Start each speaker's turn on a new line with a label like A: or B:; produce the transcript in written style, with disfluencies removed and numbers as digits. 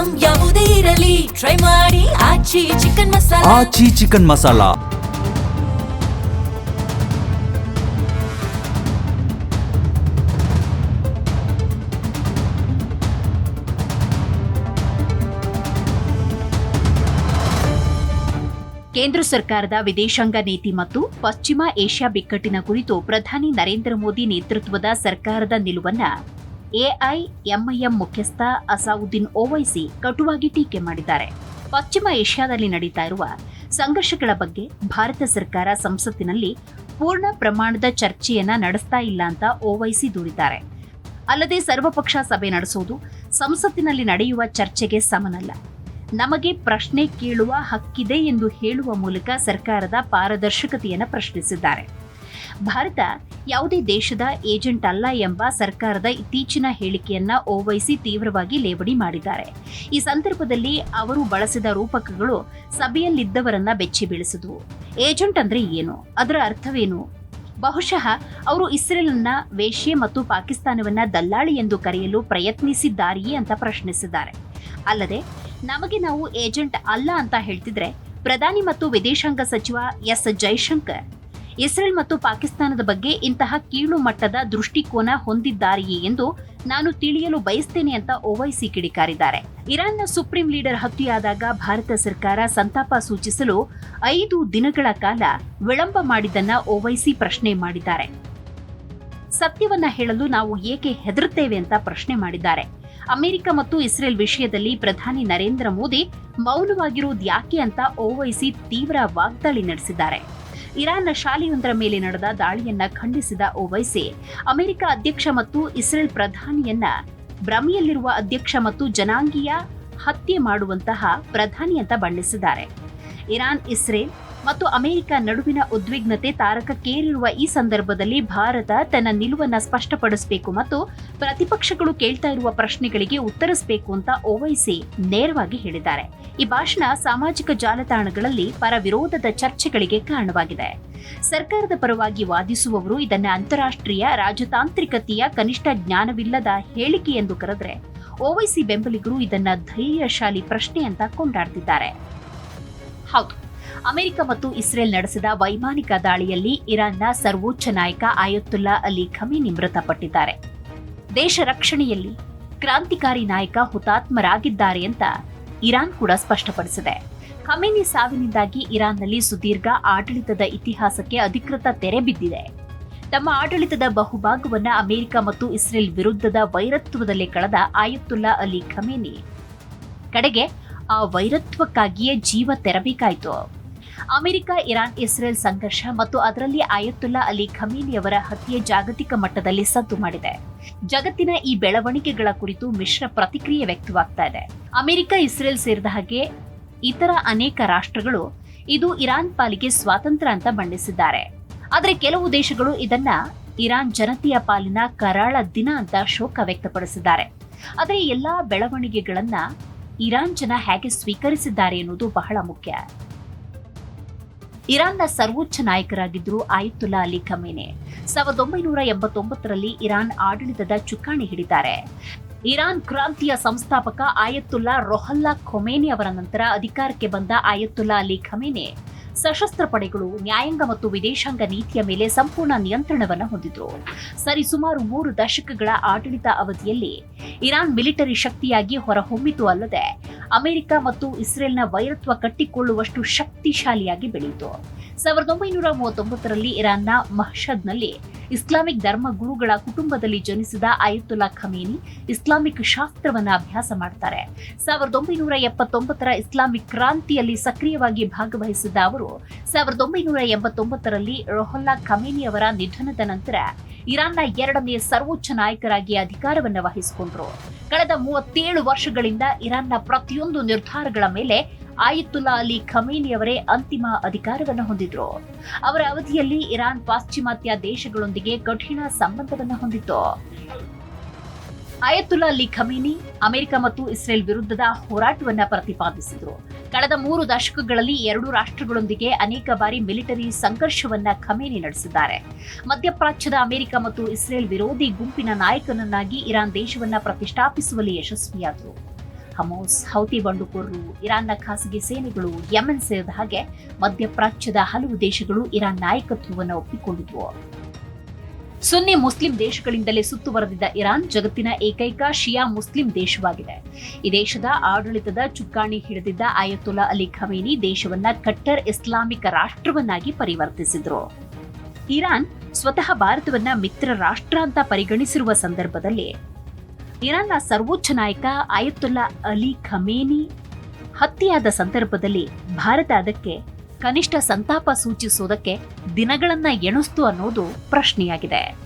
A: Item ಯಾವುದೇ ಇರಲಿ try ಮಾಡಿ ಆಚಿ ಚಿಕನ್ ಮಸಾಲಾ.
B: ಆಚಿ ಚಿಕನ್ ಮಸಾಲಾ.
C: ಕೇಂದ್ರ ಸರ್ಕಾರದ ವಿದೇಶಾಂಗ ನೀತಿ ಮತ್ತು ಪಶ್ಚಿಮ ಏಷ್ಯಾ ಬಿಕ್ಕಟ್ಟಿನ ಕುರಿತು ಪ್ರಧಾನಿ ನರೇಂದ್ರ ಮೋದಿ ನೇತೃತ್ವದ ಸರ್ಕಾರದ ನಿಲುವನ್ನ ಎಐಎಂಐಎಂ ಮುಖ್ಯಸ್ಥ ಅಸಾವುದ್ದೀನ್ ಓವೈಸಿ ಕಟುವಾಗಿ ಟೀಕೆ ಮಾಡಿದ್ದಾರೆ. ಪಶ್ಚಿಮ ಏಷ್ಯಾದಲ್ಲಿ ನಡೀತಾ ಇರುವ ಸಂಘರ್ಷಗಳ ಬಗ್ಗೆ ಭಾರತ ಸರ್ಕಾರ ಸಂಸತ್ತಿನಲ್ಲಿ ಪೂರ್ಣ ಪ್ರಮಾಣದ ಚರ್ಚೆಯನ್ನ ನಡೆಸ್ತಾ ಇಲ್ಲ ಅಂತ ಓವೈಸಿ ದೂರಿದ್ದಾರೆ. ಅಲ್ಲದೆ ಸರ್ವಪಕ್ಷ ಸಭೆ ನಡೆಸುವುದು ಸಂಸತ್ತಿನಲ್ಲಿ ನಡೆಯುವ ಚರ್ಚೆಗೆ ಸಮನಲ್ಲ. ನಮಗೆ ಪ್ರಶ್ನೆ ಕೇಳುವ ಹಕ್ಕಿದೆ ಎಂದು ಹೇಳುವ ಮೂಲಕ ಸರ್ಕಾರದ ಪಾರದರ್ಶಕತೆಯನ್ನು ಪ್ರಶ್ನಿಸಿದ್ದಾರೆ. ಭಾರತ ಯಾವುದೇ ದೇಶದ ಏಜೆಂಟ್ ಅಲ್ಲ ಎಂಬ ಸರ್ಕಾರದ ಇತ್ತೀಚಿನ ಹೇಳಿಕೆಯನ್ನ ಓವೈಸಿ ತೀವ್ರವಾಗಿ ಲೇವಡಿ ಮಾಡಿದ್ದಾರೆ. ಈ ಸಂದರ್ಭದಲ್ಲಿ ಅವರು ಬಳಸಿದ ರೂಪಕಗಳು ಸಭೆಯಲ್ಲಿದ್ದವರನ್ನ ಬೆಚ್ಚಿ ಬೀಳಿಸಿದವು. ಏಜೆಂಟ್ ಅಂದ್ರೆ ಏನು, ಅದರ ಅರ್ಥವೇನು? ಬಹುಶಃ ಅವರು ಇಸ್ರೇಲನ್ನ ವೇಶ್ಯೆ ಮತ್ತು ಪಾಕಿಸ್ತಾನವನ್ನ ದಲ್ಲಾಳಿ ಎಂದು ಕರೆಯಲು ಪ್ರಯತ್ನಿಸಿದ್ದಾರೆಯೇ ಅಂತ ಪ್ರಶ್ನಿಸಿದ್ದಾರೆ. ಅಲ್ಲದೆ ನಮಗೆ ನಾವು ಏಜೆಂಟ್ ಅಲ್ಲ ಅಂತ ಹೇಳ್ತಿದ್ರೆ ಪ್ರಧಾನಿ ಮತ್ತು ವಿದೇಶಾಂಗ ಸಚಿವ ಎಸ್ ಜೈಶಂಕರ್ ಇಸ್ರೇಲ್ ಮತ್ತು ಪಾಕಿಸ್ತಾನದ ಬಗ್ಗೆ ಇಂತಹ ಕೀಳು ಮಟ್ಟದ ದೃಷ್ಟಿಕೋನ ಹೊಂದಿದ್ದಾರೆಯೇ ಎಂದು ನಾನು ತಿಳಿಯಲು ಬಯಸ್ತೇನೆ ಅಂತ ಓವೈಸಿ ಕಿಡಿಕಾರಿದ್ದಾರೆ. ಇರಾನ್ನ ಸುಪ್ರೀಂ ಲೀಡರ್ ಹತ್ಯೆಯಾದಾಗ ಭಾರತ ಸರ್ಕಾರ ಸಂತಾಪ ಸೂಚಿಸಲು 5 ದಿನಗಳ ಕಾಲ ವಿಳಂಬ ಮಾಡಿದ್ದನ್ನ ಓವೈಸಿ ಪ್ರಶ್ನೆ ಮಾಡಿದ್ದಾರೆ. ಸತ್ಯವನ್ನ ಹೇಳಲು ನಾವು ಏಕೆ ಹೆದರುತ್ತೇವೆ ಅಂತ ಪ್ರಶ್ನೆ ಮಾಡಿದ್ದಾರೆ. ಅಮೆರಿಕ ಮತ್ತು ಇಸ್ರೇಲ್ ವಿಷಯದಲ್ಲಿ ಪ್ರಧಾನಿ ನರೇಂದ್ರ ಮೋದಿ ಮೌನವಾಗಿರುವುದು ಯಾಕೆ ಅಂತ ಓವೈಸಿ ತೀವ್ರ ವಾಗ್ದಾಳಿ ನಡೆಸಿದ್ದಾರೆ. ಇರಾನ್ನ ಶಾಲೆಯೊಂದರ ಮೇಲೆ ನಡೆದ ದಾಳಿಯನ್ನ ಖಂಡಿಸಿದ ಓವೈಸಿ ಅಮೆರಿಕ ಅಧ್ಯಕ್ಷ ಮತ್ತು ಇಸ್ರೇಲ್ ಪ್ರಧಾನಿಯನ್ನ ಭ್ರಮೆಯಲ್ಲಿರುವ ಅಧ್ಯಕ್ಷ ಮತ್ತು ಜನಾಂಗೀಯ ಹತ್ಯೆ ಮಾಡುವಂತಹ ಪ್ರಧಾನಿ ಅಂತ ಬಣ್ಣಿಸಿದ್ದಾರೆ. ಇರಾನ್, ಇಸ್ರೇಲ್ ಮತ್ತು ಅಮೆರಿಕ ನಡುವಿನ ಉದ್ವಿಗ್ನತೆ ತಾರಕಕ್ಕೇರಿರುವ ಈ ಸಂದರ್ಭದಲ್ಲಿ ಭಾರತ ತನ್ನ ನಿಲುವನ್ನ ಸ್ಪಷ್ಟಪಡಿಸಬೇಕು ಮತ್ತು ಪ್ರತಿಪಕ್ಷಗಳು ಕೇಳ್ತಾ ಇರುವ ಪ್ರಶ್ನೆಗಳಿಗೆ ಉತ್ತರಿಸಬೇಕು ಅಂತ ಓವೈಸಿ ನೇರವಾಗಿ ಹೇಳಿದ್ದಾರೆ. ಈ ಭಾಷಣ ಸಾಮಾಜಿಕ ಜಾಲತಾಣಗಳಲ್ಲಿ ಪರ ವಿರೋಧದ ಚರ್ಚೆಗಳಿಗೆ ಕಾರಣವಾಗಿದೆ. ಸರ್ಕಾರದ ಪರವಾಗಿ ವಾದಿಸುವವರು ಇದನ್ನ ಅಂತಾರಾಷ್ಟ್ರೀಯ ರಾಜತಾಂತ್ರಿಕತೆಯ ಕನಿಷ್ಠ ಜ್ಞಾನವಿಲ್ಲದ ಹೇಳಿಕೆ ಎಂದು ಕರೆದ್ರೆ, ಓವೈಸಿ ಬೆಂಬಲಿಗರು ಇದನ್ನ ಧೈರ್ಯಶಾಲಿ ಪ್ರಶ್ನೆ ಅಂತ ಕೊಂಡಾಡ್ತಿದ್ದಾರೆ. ಹೌದು, ಅಮೆರಿಕ ಮತ್ತು ಇಸ್ರೇಲ್ ನಡೆಸಿದ ವೈಮಾನಿಕ ದಾಳಿಯಲ್ಲಿ ಇರಾನ್ನ ಸರ್ವೋಚ್ಚ ನಾಯಕ ಆಯತುಲ್ಲಾ ಅಲಿ ಖಮೇನಿ ಮೃತಪಟ್ಟಿದ್ದಾರೆ. ದೇಶ ರಕ್ಷಣೆಯಲ್ಲಿ ಕ್ರಾಂತಿಕಾರಿ ನಾಯಕ ಹುತಾತ್ಮರಾಗಿದ್ದಾರೆ ಅಂತ ಇರಾನ್ ಕೂಡ ಸ್ಪಷ್ಟಪಡಿಸಿದೆ. ಖಮೇನಿ ಸಾವಿನಿಂದಾಗಿ ಇರಾನ್ನಲ್ಲಿ ಸುದೀರ್ಘ ಆಡಳಿತದ ಇತಿಹಾಸಕ್ಕೆ ಅಧಿಕೃತ ತೆರೆ ಬಿದ್ದಿದೆ. ತಮ್ಮ ಆಡಳಿತದ ಬಹುಭಾಗವನ್ನ ಅಮೆರಿಕ ಮತ್ತು ಇಸ್ರೇಲ್ ವಿರುದ್ಧದ ವೈರತ್ವದಲ್ಲೇ ಕಳೆದ ಆಯತುಲ್ಲಾ ಅಲಿ ಖಮೇನಿ ಕಡೆಗೆ ಆ ವೈರತ್ವಕ್ಕಾಗಿಯೇ ಜೀವ ತೆರಬೇಕಾಯಿತು. ಅಮೆರಿಕ, ಇರಾನ್, ಇಸ್ರೇಲ್ ಸಂಘರ್ಷ ಮತ್ತು ಅದರಲ್ಲಿ ಆಯತುಲ್ಲಾ ಅಲಿ ಖಮೇನಿ ಅವರ ಹತ್ಯೆ ಜಾಗತಿಕ ಮಟ್ಟದಲ್ಲಿ ಸದ್ದು ಮಾಡಿದೆ. ಜಗತ್ತಿನ ಈ ಬೆಳವಣಿಗೆಗಳ ಕುರಿತು ಮಿಶ್ರ ಪ್ರತಿಕ್ರಿಯೆ ವ್ಯಕ್ತವಾಗ್ತಾ ಇದೆ. ಅಮೆರಿಕ, ಇಸ್ರೇಲ್ ಸೇರಿದ ಹಾಗೆ ಇತರ ಅನೇಕ ರಾಷ್ಟ್ರಗಳು ಇದು ಇರಾನ್ ಪಾಲಿಗೆ ಸ್ವಾತಂತ್ರ್ಯ ಅಂತ ಬಣ್ಣಿಸಿದ್ದಾರೆ. ಆದರೆ ಕೆಲವು ದೇಶಗಳು ಇದನ್ನ ಇರಾನ್ ಜನತೆಯ ಪಾಲಿನ ಕರಾಳ ದಿನ ಅಂತ ಶೋಕ ವ್ಯಕ್ತಪಡಿಸಿದ್ದಾರೆ. ಆದರೆ ಎಲ್ಲಾ ಬೆಳವಣಿಗೆಗಳನ್ನ ಇರಾನ್ ಜನ ಹೇಗೆ ಸ್ವೀಕರಿಸಿದ್ದಾರೆ ಎನ್ನುವುದು ಬಹಳ ಮುಖ್ಯ. ಇರಾನ್ನ ಸರ್ವೋಚ್ಚ ನಾಯಕರಾಗಿದ್ದರು ಆಯತುಲ್ಲಾ ಅಲಿ ಖಮೇನಿ. 1989ರಲ್ಲಿ ಇರಾನ್ ಆಡಳಿತದ ಚುಕ್ಕಾಣಿ ಹಿಡಿತಾರೆ. ಇರಾನ್ ಕ್ರಾಂತಿಯ ಸಂಸ್ಥಾಪಕ ಆಯತುಲ್ಲಾ ರುಹಲ್ಲಾ ಖೊಮೇನಿ ಅವರ ನಂತರ ಅಧಿಕಾರಕ್ಕೆ ಬಂದ ಆಯತುಲ್ಲಾ ಅಲಿ ಖಮೇನಿ ಸಶಸ್ತ್ರ ಪಡೆಗಳು, ನ್ಯಾಯಾಂಗ ಮತ್ತು ವಿದೇಶಾಂಗ ನೀತಿಯ ಮೇಲೆ ಸಂಪೂರ್ಣ ನಿಯಂತ್ರಣವನ್ನು ಹೊಂದಿದ್ರು. ಸರಿಸುಮಾರು 3 ದಶಕಗಳ ಆಡಳಿತ ಅವಧಿಯಲ್ಲಿ ಇರಾನ್ ಮಿಲಿಟರಿ ಶಕ್ತಿಯಾಗಿ ಹೊರಹೊಮ್ಮಿತು ಅಲ್ಲದೆ ಅಮೆರಿಕ ಮತ್ತು ಇಸ್ರೇಲ್ನ ವೈರತ್ವ ಕಟ್ಟಿಕೊಳ್ಳುವಷ್ಟು ಶಕ್ತಿಶಾಲಿಯಾಗಿ ಬೆಳೆಯಿತು. 1939ರಲ್ಲಿ ಇರಾನ್ನ ಮಹ್ಷದ್ನಲ್ಲಿ ಇಸ್ಲಾಮಿಕ್ ಧರ್ಮ ಗುರುಗಳ ಕುಟುಂಬದಲ್ಲಿ ಜನಿಸಿದ ಆಯತುಲ್ಲಾ ಖಮೇನಿ ಇಸ್ಲಾಮಿಕ್ ಶಾಸ್ತ್ರವನ್ನ ಅಭ್ಯಾಸ ಮಾಡ್ತಾರೆ. 1979ರ ಇಸ್ಲಾಮಿಕ್ ಕ್ರಾಂತಿಯಲ್ಲಿ ಸಕ್ರಿಯವಾಗಿ ಭಾಗವಹಿಸಿದ ಅವರು 1989ರಲ್ಲಿ ರುಹಲ್ಲಾ ಖಮೇನಿ ಅವರ ನಿಧನದ ನಂತರ ಇರಾನ್ನ 2ನೇ ಸರ್ವೋಚ್ಚ ನಾಯಕರಾಗಿ ಅಧಿಕಾರವನ್ನು ವಹಿಸಿಕೊಂಡರು. ಕಳೆದ 37 ವರ್ಷಗಳಿಂದ ಇರಾನ್ನ ಪ್ರತಿಯೊಂದು ನಿರ್ಧಾರಗಳ ಮೇಲೆ ಆಯತುಲ್ಲಾ ಅಲಿ ಖಮೇನಿ ಅವರೇ ಅಂತಿಮ ಅಧಿಕಾರವನ್ನು ಹೊಂದಿದ್ರು. ಅವರ ಅವಧಿಯಲ್ಲಿ ಇರಾನ್ ಪಾಶ್ಚಿಮಾತ್ಯ ದೇಶಗಳೊಂದಿಗೆ ಕಠಿಣ ಸಂಬಂಧವನ್ನು ಹೊಂದಿತ್ತು. ಆಯತುಲ್ಲಾ ಅಲಿ ಖಮೇನಿ ಅಮೆರಿಕ ಮತ್ತು ಇಸ್ರೇಲ್ ವಿರುದ್ಧದ ಹೋರಾಟವನ್ನ ಪ್ರತಿಪಾದಿಸಿದರು. ಕಳೆದ 3 ದಶಕಗಳಲ್ಲಿ 2 ರಾಷ್ಟ್ರಗಳೊಂದಿಗೆ ಅನೇಕ ಬಾರಿ ಮಿಲಿಟರಿ ಸಂಘರ್ಷವನ್ನ ಖಮೇನಿ ನಡೆಸಿದ್ದಾರೆ. ಮಧ್ಯಪ್ರಾಚ್ಯದ ಅಮೆರಿಕ ಮತ್ತು ಇಸ್ರೇಲ್ ವಿರೋಧಿ ಗುಂಪಿನ ನಾಯಕನನ್ನಾಗಿ ಇರಾನ್ ದೇಶವನ್ನ ಪ್ರತಿಷ್ಠಾಪಿಸುವಲ್ಲಿ ಯಶಸ್ವಿಯಾದರು. ಹಮೋಸ್, ಹೌತಿ ಬಂಡುಕೋರರು, ಇರಾನ್ನ ಖಾಸಗಿ ಸೇನೆಗಳು, ಯೆಮೆನ್ ಸೇರಿದ ಹಾಗೆ ಮಧ್ಯಪ್ರಾಚ್ಯದ ಹಲವು ದೇಶಗಳು ಇರಾನ್ ನಾಯಕತ್ವವನ್ನು ಒಪ್ಪಿಕೊಂಡಿದ್ವು. ಸುನ್ನಿ ಮುಸ್ಲಿಂ ದೇಶಗಳಿಂದಲೇ ಸುತ್ತುವರೆದಿದ್ದ ಇರಾನ್ ಜಗತ್ತಿನ ಏಕೈಕ ಶಿಯಾ ಮುಸ್ಲಿಂ ದೇಶವಾಗಿದೆ. ಈ ದೇಶದ ಆಡಳಿತದ ಚುಕ್ಕಾಣಿ ಹಿಡಿದಿದ್ದ ಆಯತುಲ್ಲಾ ಅಲಿ ಖಮೇನಿ ದೇಶವನ್ನ ಕಟ್ಟರ್ ಇಸ್ಲಾಮಿಕ್ ರಾಷ್ಟ್ರವನ್ನಾಗಿ ಪರಿವರ್ತಿಸಿದ್ರು. ಇರಾನ್ ಸ್ವತಃ ಭಾರತವನ್ನ ಮಿತ್ರ ರಾಷ್ಟ್ರ ಅಂತ ಪರಿಗಣಿಸಿರುವ ಸಂದರ್ಭದಲ್ಲಿ ಇರಾನ್ನ ಸರ್ವೋಚ್ಚ ನಾಯಕ ಆಯತುಲ್ಲಾ ಅಲಿ ಖಮೇನಿ ಹತ್ಯೆಯಾದ ಸಂದರ್ಭದಲ್ಲಿ ಭಾರತ ಅದಕ್ಕೆ ಕನಿಷ್ಠ ಸಂತಾಪ ಸೂಚಿಸುವುದಕ್ಕೆ ದಿನಗಳನ್ನ ಎಣಿಸ್ತು ಅನ್ನೋದು ಪ್ರಶ್ನೆಯಾಗಿದೆ.